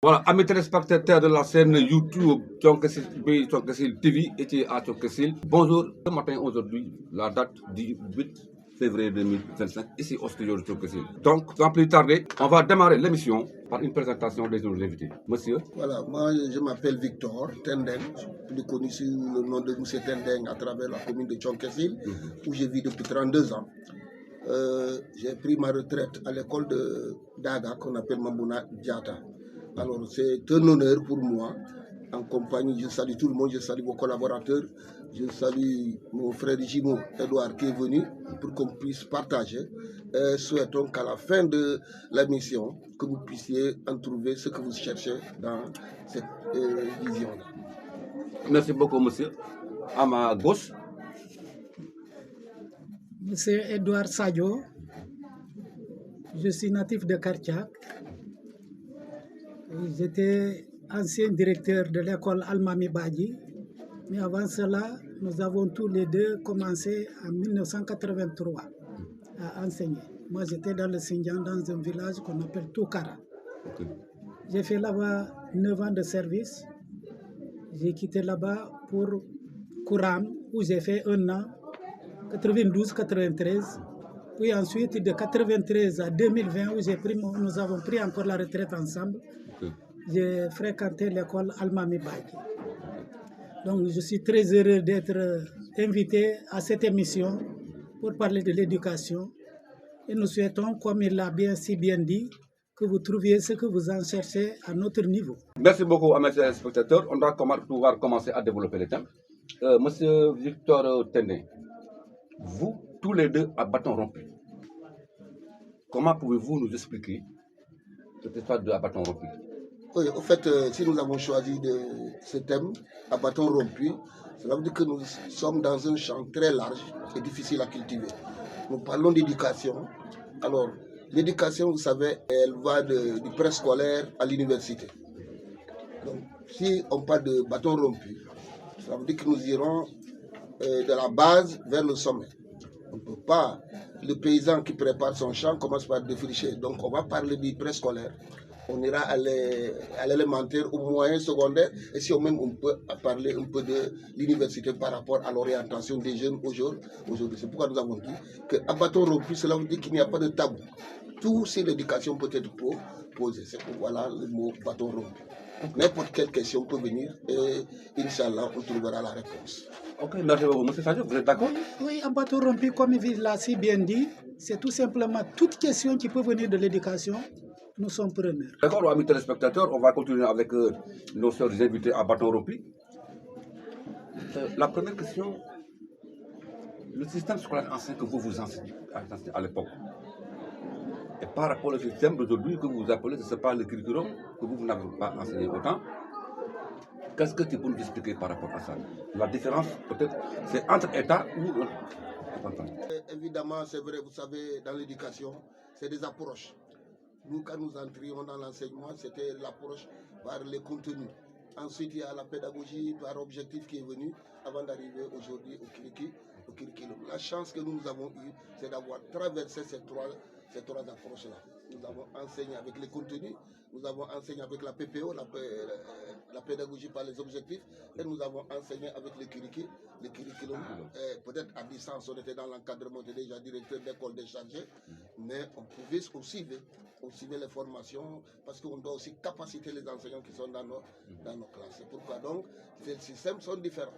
Voilà, amis téléspectateurs de la chaîne YouTube Thionkesil TV et à Thionkesil. Bonjour, ce matin aujourd'hui, la date du 8 février 2025, ici au studio de Thionkesil. Donc, sans plus tarder, on va démarrer l'émission par une présentation des autres invités. Monsieur. Voilà, moi je m'appelle Victor Tendeng, plus connu sous le nom de Monsieur Tendeng à travers la commune de Thionkesil, où je vis depuis 32 ans. J'ai pris ma retraite à l'école de Daga, qu'on appelle Mambouna Diata. Alors c'est un honneur pour moi, en compagnie, je salue tout le monde, je salue vos collaborateurs, je salue mon frère Jimo Edouard qui est venu pour qu'on puisse partager. Souhaitons qu'à la fin de l'émission, que vous puissiez en trouver ce que vous cherchez dans cette vision-là. Merci beaucoup, monsieur. À ma gauche. Monsieur Edouard Sadio, je suis natif de Kartiak. J'étais ancien directeur de l'école Almami Badji, mais avant cela, nous avons tous les deux commencé en 1983 à enseigner. Moi, j'étais dans le Xinjiang, dans un village qu'on appelle Toukara. J'ai fait là-bas 9 ans de service. J'ai quitté là-bas pour Kouram, où j'ai fait 1 an, 92-93. Puis ensuite, de 93 à 2020, où nous avons pris encore la retraite ensemble, j'ai fréquenté l'école Almami Badji. Donc, je suis très heureux d'être invité à cette émission pour parler de l'éducation. Et nous souhaitons, comme il l'a si bien dit, que vous trouviez ce que vous en cherchez à notre niveau. Merci beaucoup à mes spectateurs. On va pouvoir commencer à développer les thèmes. Monsieur Victor Tendeng, vous, tous les deux à bâton rompu, comment pouvez-vous nous expliquer cette histoire de à bâton rompu? Oui, en fait, si nous avons choisi ce thème, à bâton rompu, cela veut dire que nous sommes dans un champ très large et difficile à cultiver. Nous parlons d'éducation. Alors, l'éducation, vous savez, elle va du préscolaire à l'université. Donc, si on parle de bâton rompu, ça veut dire que nous irons de la base vers le sommet. On ne peut pas, le paysan qui prépare son champ commence par défricher. Donc, on va parler du préscolaire. On ira à l'élémentaire, au moyen, secondaire, et si même on peut parler un peu de l'université par rapport à l'orientation des jeunes aujourd'hui. C'est pourquoi nous avons dit qu'à bâton rompu, cela veut dire qu'il n'y a pas de tabou. Tout sur l'éducation peut être posé. C'est voilà le mot bâton rompu. N'importe quelle question peut venir et Inch'Allah, on trouvera la réponse. Ok, merci beaucoup. Monsieur Sadio, vous êtes d'accord? Oui, un bâton rompu, comme il l'a si bien dit, c'est tout simplement toute question qui peut venir de l'éducation. Nous sommes preneurs. D'accord, amis téléspectateurs, on va continuer avec nos sœurs invités à bâton rompu. La première question, le système scolaire ancien que vous enseignez à l'époque, et par rapport au système d'aujourd'hui que vous appelez, ce n'est pas le curriculum que vous n'avez pas enseigné autant. Qu'est-ce que tu peux nous expliquer par rapport à ça? La différence, peut-être, c'est entre État ou... Évidemment, c'est vrai, vous savez, dans l'éducation, c'est des approches. Nous, quand nous entrions dans l'enseignement, c'était l'approche par les contenus. Ensuite, il y a la pédagogie par objectif qui est venue avant d'arriver aujourd'hui au curriculum. La chance que nous avons eue, c'est d'avoir traversé ces trois approches-là. Nous avons enseigné avec les contenus, nous avons enseigné avec la PPO, la pédagogie par les objectifs, et nous avons enseigné avec le curriculum. Peut-être à distance, on était dans l'encadrement, on était déjà directeur d'école déchargé, mais on pouvait aussi suivait les formations parce qu'on doit aussi capaciter les enseignants qui sont dans nos classes. C'est pourquoi donc ces systèmes sont différents.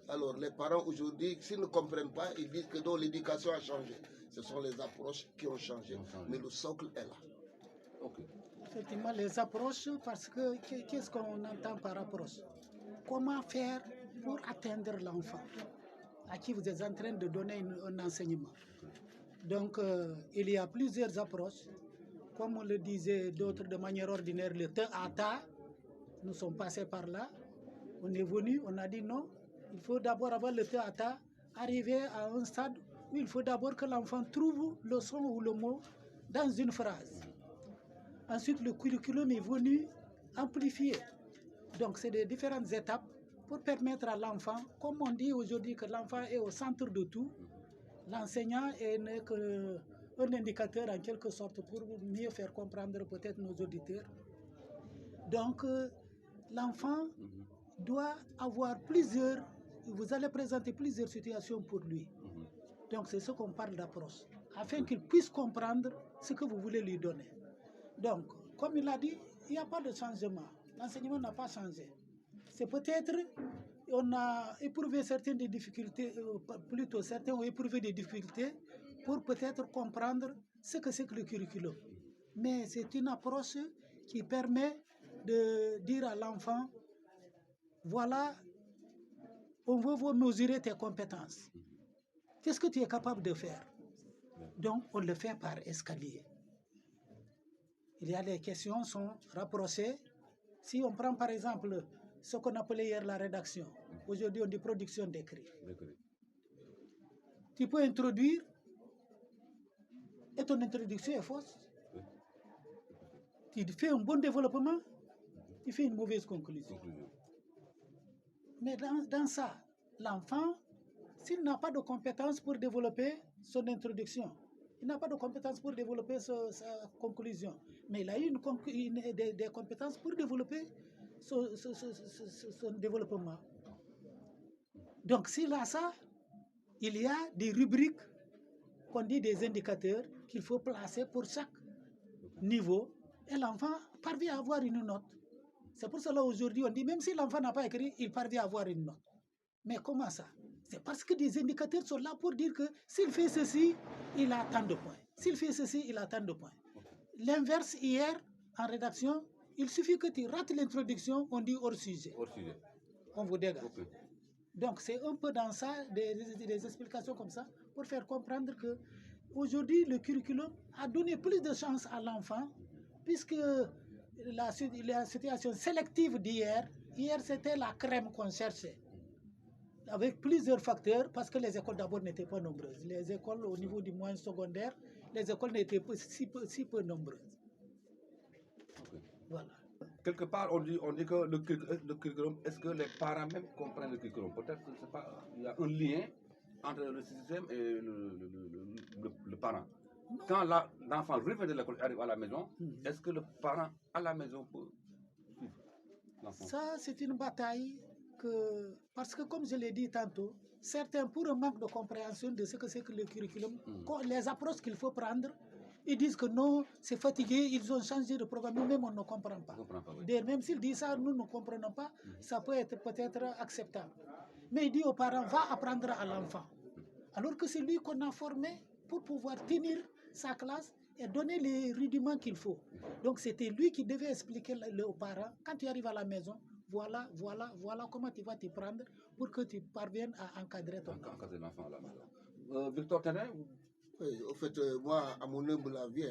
Alors les parents aujourd'hui, s'ils ne comprennent pas, ils disent que l'éducation a changé. Ce sont les approches qui ont changé, mais le socle est là. Okay. Effectivement, les approches, parce que qu'est-ce qu'on entend par approche? Comment faire pour atteindre l'enfant à qui vous êtes en train de donner un enseignement? Donc, il y a plusieurs approches. Comme on le disait d'autres de manière ordinaire, le te à ta, nous sommes passés par là. On est venu, on a dit non, il faut d'abord avoir le te à ta, arriver à un stade où il faut d'abord que l'enfant trouve le son ou le mot dans une phrase. Ensuite, le curriculum est venu amplifier. Donc, c'est des différentes étapes pour permettre à l'enfant, comme on dit aujourd'hui que l'enfant est au centre de tout, l'enseignant n'est qu'un indicateur en quelque sorte pour mieux faire comprendre peut-être nos auditeurs Donc, l'enfant doit avoir plusieurs, vous allez présenter plusieurs situations pour lui. Donc, c'est ce qu'on parle d'approche, afin qu'il puisse comprendre ce que vous voulez lui donner. Donc, comme il a dit, il n'y a pas de changement. L'enseignement n'a pas changé. C'est peut-être, on a éprouvé certaines difficultés, plutôt certains ont éprouvé des difficultés pour peut-être comprendre ce que c'est que le curriculum. Mais c'est une approche qui permet de dire à l'enfant, voilà, on veut vous mesurer tes compétences. Qu'est-ce que tu es capable de faire? Donc, on le fait par escalier. Il y a les questions sont rapprochées. Si on prend par exemple ce qu'on appelait hier la rédaction, aujourd'hui on dit production d'écrit. Tu peux introduire et ton introduction est fausse. Tu fais un bon développement, tu fais une mauvaise conclusion. Mais dans ça, l'enfant, s'il n'a pas de compétences pour développer son introduction, il n'a pas de compétences pour développer sa conclusion, mais il a eu des compétences pour développer son développement. Donc, s'il a ça, il y a des rubriques qu'on dit des indicateurs qu'il faut placer pour chaque niveau et l'enfant parvient à avoir une note. C'est pour cela aujourd'hui on dit même si l'enfant n'a pas écrit, il parvient à avoir une note. Mais comment ça? C'est parce que des indicateurs sont là pour dire que s'il fait ceci, il a tant de points. S'il fait ceci, il a tant de points. L'inverse, hier, en rédaction, il suffit que tu rates l'introduction, on dit hors sujet. Hors sujet. On vous dégage. Okay. Donc c'est un peu dans ça, des explications comme ça, pour faire comprendre que aujourd'hui le curriculum a donné plus de chance à l'enfant, puisque la situation sélective d'hier, hier c'était la crème qu'on cherchait, avec plusieurs facteurs, parce que les écoles d'abord n'étaient pas nombreuses. Les écoles au niveau du moyen secondaire, les écoles n'étaient pas si peu nombreuses. Okay. Voilà. Quelque part, on dit que le curriculum, est-ce que les parents même comprennent le curriculum? Peut-être qu'il y a un lien entre le système et le parent. Quand l'enfant revient de l'école et arrive à la maison, est-ce que le parent à la maison peut suivre l'enfant? Ça, c'est une bataille parce que, comme je l'ai dit tantôt, certains, pour un manque de compréhension de ce que c'est que le curriculum, les approches qu'il faut prendre, ils disent que non, c'est fatigué, ils ont changé de programme, nous-mêmes on ne comprend pas. Oui. Même s'ils disent ça, nous ne comprenons pas, ça peut être peut-être acceptable. Mais il dit aux parents, va apprendre à l'enfant. Alors que c'est lui qu'on a formé pour pouvoir tenir sa classe et donner les rudiments qu'il faut. Donc c'était lui qui devait expliquer aux parents, quand tu arrives à la maison, voilà comment tu vas t'y prendre pour que tu parviennes à encadrer ton enfant. Encadrer l'enfant à la maison. Victor Tenet? Oui, au fait, moi, à mon humble avis,